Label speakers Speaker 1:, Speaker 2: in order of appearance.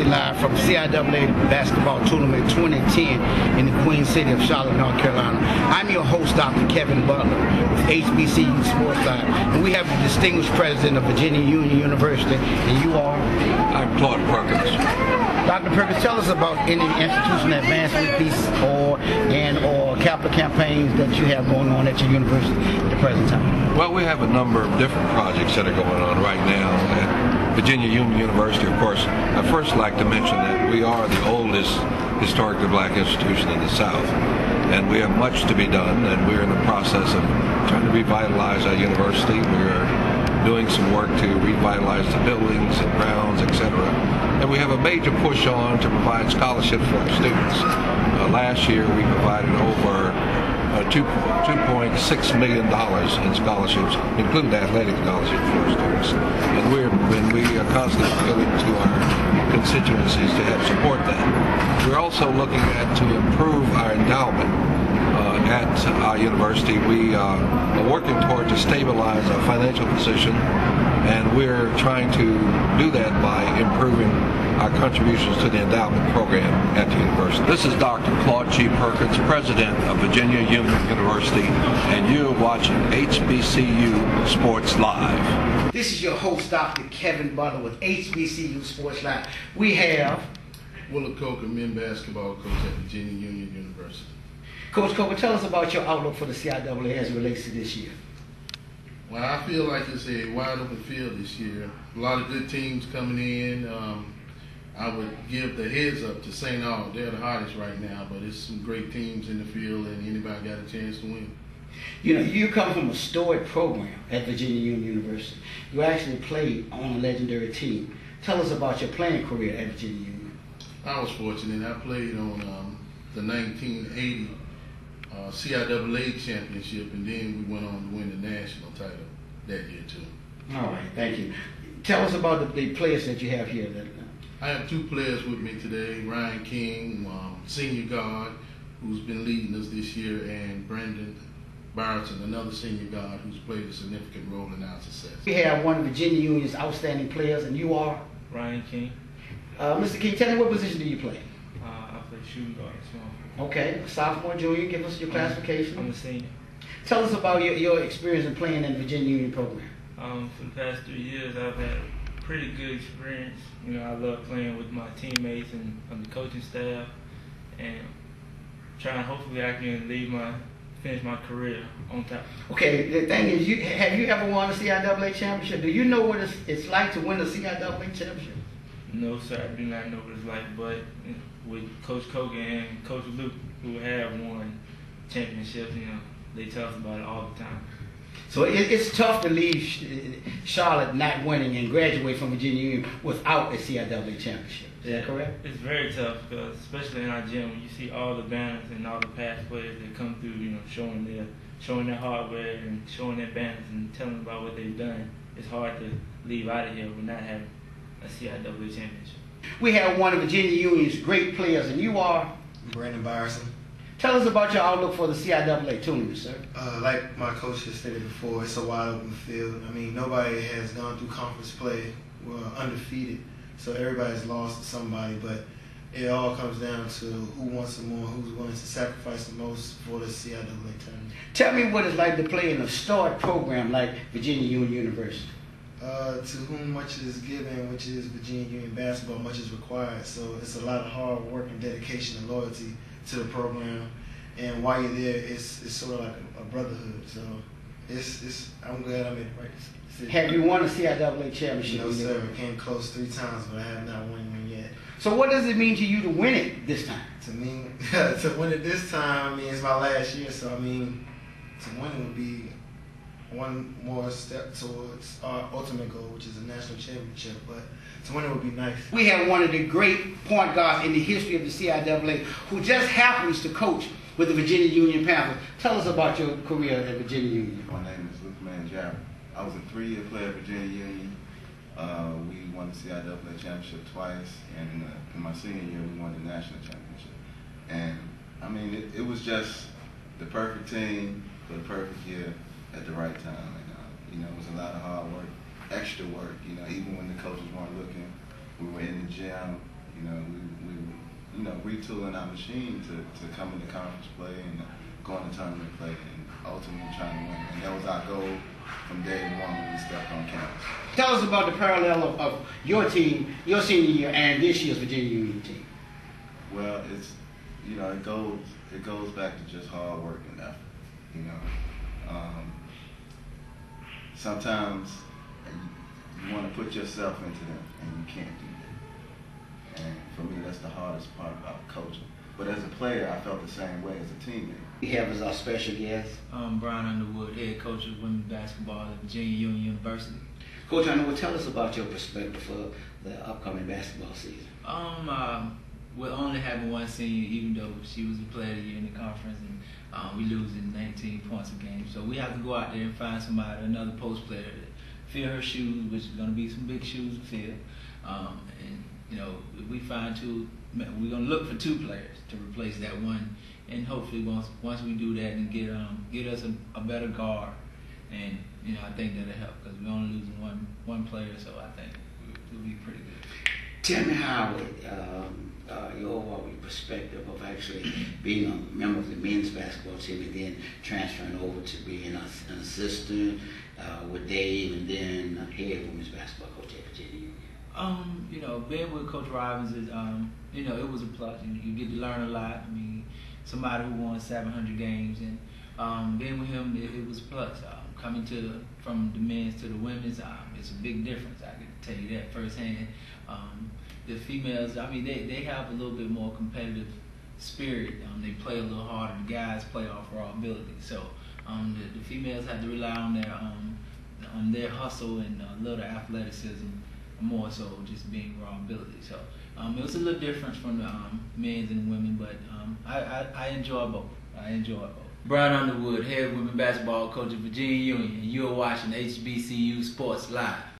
Speaker 1: broadcasting live from CIAA Basketball Tournament 2010 in the Queen City of Charlotte, North Carolina. I'm your host, Dr. Kevin Butler, with HBCU Sports Live. And we have the distinguished president of Virginia Union University, and you are?
Speaker 2: I'm Claude Perkins.
Speaker 1: Dr. Perkins, tell us about any institutional advancement piece or capital campaigns that you have going on at your university at the present time.
Speaker 2: Well, we have a number of different projects that are going on right now at Virginia Union University. Of course, I'd first like to mention that we are the oldest historically black institution in the South, and we have much to be done, and we're in the process of trying to revitalize our university. We're doing some work to revitalize the buildings and grounds, etc. And we have a major push on to provide scholarships for our students. Last year we provided over $2.6 million in scholarships, including athletic scholarships for our students. And we are constantly appealing to our constituencies to help support that. We're also looking to improve our endowment. At our university, we are working toward to stabilize our financial position, and we're trying to do that by improving our contributions to the endowment program at the university. This is Dr. Claude G. Perkins, president of Virginia Union University, and you're watching HBCU Sports Live.
Speaker 1: This is your host, Dr. Kevin Butler, with HBCU Sports Live. We have
Speaker 3: Willa Coker, men's basketball coach at Virginia Union University.
Speaker 1: Coach Coker, tell us about your outlook for the CIAA as it relates to this year.
Speaker 3: Well, I feel like it's a wide open field this year. A lot of good teams coming in. I would give the heads up to St. Aug. They're the hottest right now, but it's some great teams in the field, and anybody got a chance to win.
Speaker 1: You know, you come from a storied program at Virginia Union University. You actually played on a legendary team. Tell us about your playing career at Virginia Union.
Speaker 3: I was fortunate. I played on the 1980 CIAA championship, and then we went on to win the national title that year too.
Speaker 1: All right, thank you. Tell us about the players that you have here.
Speaker 3: I have two players with me today, Ryan King, senior guard, who's been leading us this year, and Brandon Barton, another senior guard who's played a significant role in our success.
Speaker 1: We have one of Virginia Union's outstanding players, and you are?
Speaker 4: Ryan King.
Speaker 1: Mr. King, tell me, what position do you play?
Speaker 4: I play shooting guard.
Speaker 1: Okay, sophomore, junior, give us your classification.
Speaker 4: I'm a senior.
Speaker 1: Tell us about your experience in playing in the Virginia Union program.
Speaker 4: For the past 3 years, I've had a pretty good experience. You know, I love playing with my teammates and the coaching staff, and trying, hopefully I can finish my career on top.
Speaker 1: Okay, the thing is, have you ever won a CIAA championship? Do you know what it's like to win a CIAA championship?
Speaker 4: No, sir, I do not know what it's like, but with Coach Kogan and Coach Luke, who have won championships, you know, they tell us about it all the time.
Speaker 1: So it's tough to leave Charlotte not winning and graduate from Virginia Union without a CIAA championship. Is that correct? It's
Speaker 4: very tough, because especially in our gym, when you see all the banners and all the past players that come through, you know, showing their hardware and showing their banners and telling about what they've done, it's hard to leave out of here with not having a CIAA championship.
Speaker 1: We have one of Virginia Union's great players, and you are?
Speaker 5: Brandon Barton.
Speaker 1: Tell us about your outlook for the CIAA tournament, sir.
Speaker 5: Like my coach has stated before, it's a wide open field. I mean, nobody has gone through conference play undefeated, so everybody's lost to somebody, but it all comes down to who wants some more, who's willing to sacrifice the most for the CIAA tournament.
Speaker 1: Tell me what it's like to play in a storied program like Virginia Union University.
Speaker 5: To whom much is given, which is Virginia Union basketball, much is required. So it's a lot of hard work and dedication and loyalty to the program. And while you're there, it's sort of like a brotherhood. So I'm glad I made the right decision.
Speaker 1: Have you won a CIAA championship?
Speaker 5: No, sir. I came close 3 times, but I have not won one yet.
Speaker 1: So what does it mean to you to win it this time?
Speaker 5: To me, to win it this time, I mean, it's my last year. So, I mean, to win it would be one more step towards our ultimate goal, which is a national championship, but to win it would be nice.
Speaker 1: We have one of the great point guards in the history of the CIAA who just happens to coach with the Virginia Union Panthers. Tell us about your career at Virginia Union.
Speaker 6: My name is Luke Manjaro. I was a 3-year player at Virginia Union. We won the CIAA championship twice, and in my senior year we won the national championship. And I mean, it was just the perfect team for the perfect year at the right time. And you know, it was a lot of hard work, extra work. You know, even when the coaches weren't looking, we were in the gym. You We retooling our machine to come into conference play and go into tournament play and ultimately trying to win. And that was our goal from day one when we stepped on campus.
Speaker 1: Tell us about the parallel of your team, your senior year, and this year's Virginia Union team.
Speaker 6: Well, it goes back to just hard work and effort. Sometimes you want to put yourself into them, and you can't do that. And for me, that's the hardest part about coaching. But as a player, I felt the same way as a teammate.
Speaker 1: We have as our special guest
Speaker 4: Brian Underwood, head coach of women's basketball at Virginia Union University.
Speaker 1: Coach Underwood, tell us about your perspective for the upcoming basketball season.
Speaker 4: We're only having one senior, even though she was the player of the year in the conference, and we losing 19 points a game. So we have to go out there and find somebody, another post player, to fill her shoes, which is going to be some big shoes to fill. If we find two, we're going to look for two players to replace that one, and hopefully once we do that, and get us a better guard, and I think that'll help because we're only losing one player, so I think we'll be pretty good. Tell
Speaker 1: me how your overall perspective of actually being a member of the men's basketball team and then transferring over to being an assistant with Dave and then head women's basketball coach at Virginia Union.
Speaker 4: Being with Coach Robbins is, it was a plus. You get to learn a lot. I mean, somebody who won 700 games, and being with him, it was a plus. Coming from the men's to the women's, it's a big difference. I can tell you that firsthand. The females, they have a little bit more competitive spirit. They play a little harder. The guys play off raw ability. So the females have to rely on their hustle and a little athleticism, more so just being raw ability. So it was a little different from the men's and women, but I enjoy both. Brian Underwood, head women's basketball coach at Virginia Union, and you're watching HBCU Sports Live.